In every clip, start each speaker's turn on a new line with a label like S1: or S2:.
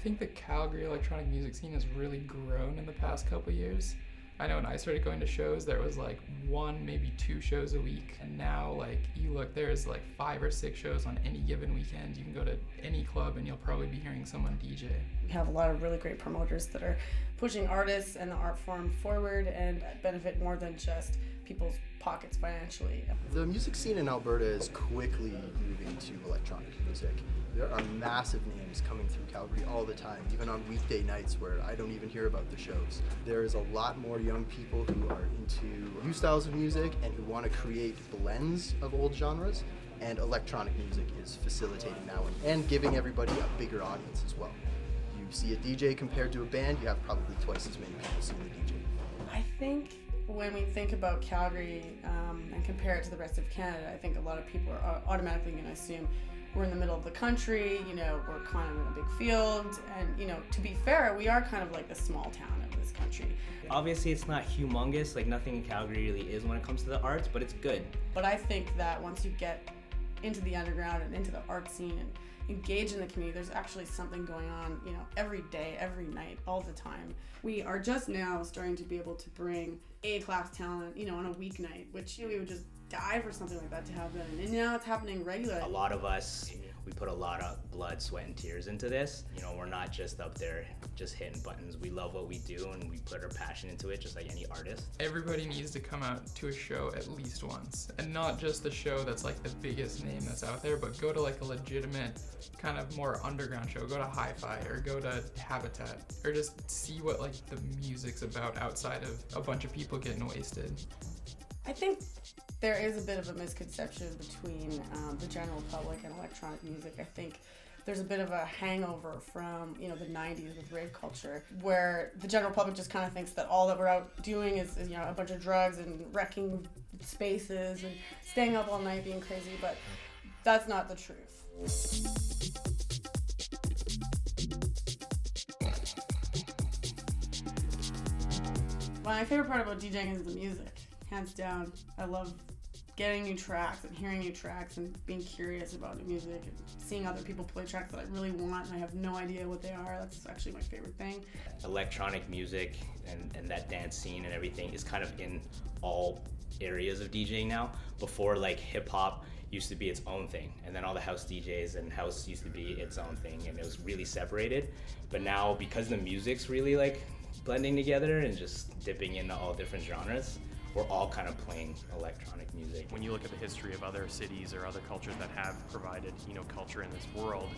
S1: think the Calgary electronic music scene has really grown in the past couple years. I know when I started going to shows, there was like 1, maybe 2 shows a week. And now, like, you look, there's like 5 or 6 shows on any given weekend. You can go to any club and you'll probably be hearing someone DJ.
S2: We have a lot of really great promoters that are pushing artists and the art form forward and benefit more than just people's pockets financially.
S3: The music scene in Alberta is quickly moving to electronic music. There are massive names coming through Calgary all the time, even on weekday nights where I don't even hear about the shows. There is a lot more young people who are into new styles of music and who want to create blends of old genres, and electronic music is facilitating that one and giving everybody a bigger audience as well. You see a DJ compared to a band, you have probably twice as many people seeing the DJ.
S2: I think when we think about Calgary and compare it to the rest of Canada, I think a lot of people are automatically going to assume we're in the middle of the country, we're kind of in a big field, and to be fair, we are kind of like the small town of this country.
S4: Obviously it's not humongous, like nothing in Calgary really is when it comes to the arts, but it's good.
S2: But I think that once you get into the underground and into the art scene and engage in the community, there's actually something going on, every day, every night, all the time. We are just now starting to be able to bring A-class talent, on a weeknight, which we would just die for something like that to happen. And now it's happening regularly.
S4: A lot of us, we put a lot of blood, sweat, and tears into this. We're not just up there just hitting buttons. We love what we do and we put our passion into it just like any artist.
S1: Everybody needs to come out to a show at least once. And not just the show that's like the biggest name that's out there, but go to like a legitimate kind of more underground show. Go to Hi-Fi or go to Habitat or just see what like the music's about outside of a bunch of people getting wasted.
S2: I think there is a bit of a misconception between the general public and electronic music. I think there's a bit of a hangover from the 90s with rave culture, where the general public just kind of thinks that all that we're out doing is a bunch of drugs and wrecking spaces and staying up all night being crazy, but that's not the truth. My favorite part about DJing is the music, hands down. I love getting new tracks and hearing new tracks and being curious about new music and seeing other people play tracks that I really want and I have no idea what they are. That's actually my favorite thing.
S4: Electronic music and that dance scene and everything is kind of in all areas of DJing now. Before, like, hip-hop used to be its own thing, and then all the house DJs and house used to be its own thing, and it was really separated. But now, because the music's really like blending together and just dipping into all different genres, we're all kind of playing electronic music.
S5: When you look at the history of other cities or other cultures that have provided, culture in this world,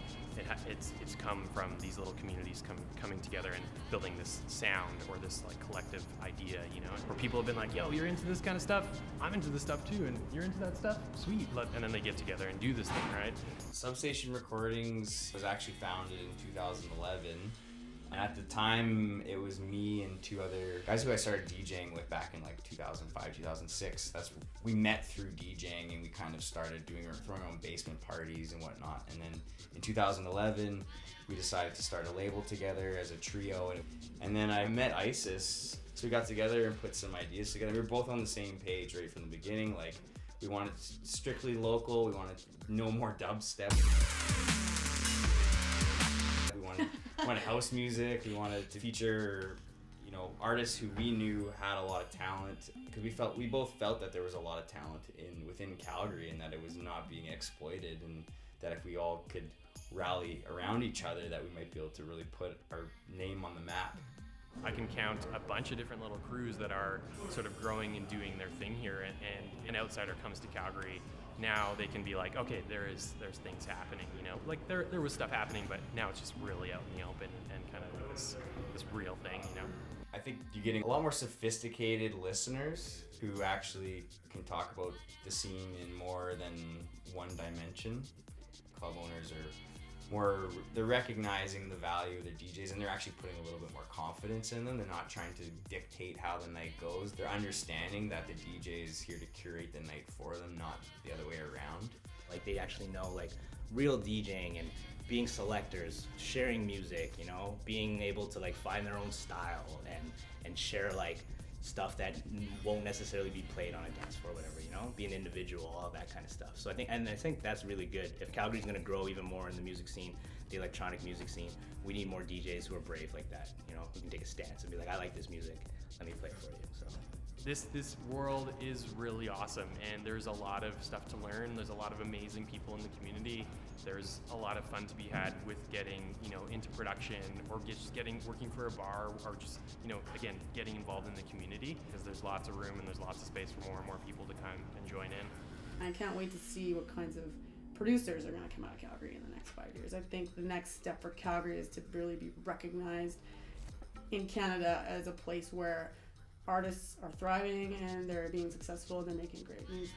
S5: it's come from these little communities coming together and building this sound or this like collective idea, where people have been like, yo, you're into this kind of stuff, I'm into this stuff too, and you're into that stuff, sweet. And then they get together and do this thing, right?
S6: Substation Recordings was actually founded in 2011. And at the time, it was me and 2 other guys who I started DJing with back in like 2005, 2006. We met through DJing, and we kind of started throwing our own basement parties and whatnot. And then in 2011, we decided to start a label together as a trio. And then I met Isis, so we got together and put some ideas together. We were both on the same page right from the beginning. Like, we wanted strictly local. We wanted no more dubstep. We wanted house music. We wanted to feature, artists who we knew had a lot of talent, because we both felt that there was a lot of talent within Calgary and that it was not being exploited, and that if we all could rally around each other, that we might be able to really put our name on the map.
S5: I can count a bunch of different little crews that are sort of growing and doing their thing here, and an outsider comes to Calgary. Now they can be like, okay, there's things happening, like there was stuff happening, but now it's just really out in the open and kind of this real thing,
S6: I think you're getting a lot more sophisticated listeners who actually can talk about the scene in more than one dimension. Club owners they're recognizing the value of their DJs, and they're actually putting a little bit more confidence in them. They're not trying to dictate how the night goes. They're understanding that the DJ is here to curate the night for them, not the other way around.
S4: Like, they actually know, like, real DJing and being selectors, sharing music, being able to like find their own style and share like stuff that won't necessarily be played on a dance floor or whatever, you know, be an individual, all that kind of stuff. So I think that's really good. If Calgary's going to grow even more in the music scene, the electronic music scene, we need more DJs who are brave like that, you know, who can take a stance and be like, I like this music, let me play it for you. So
S5: This world is really awesome, and there's a lot of stuff to learn. There's a lot of amazing people in the community. There's a lot of fun to be had with getting, you know, into production, or just working for a bar, or just, you know, again, getting involved in the community, because there's lots of room and there's lots of space for more and more people to come and join in.
S2: I can't wait to see what kinds of producers are going to come out of Calgary in the next 5 years. I think the next step for Calgary is to really be recognized in Canada as a place where artists are thriving and they're being successful and they're making great music.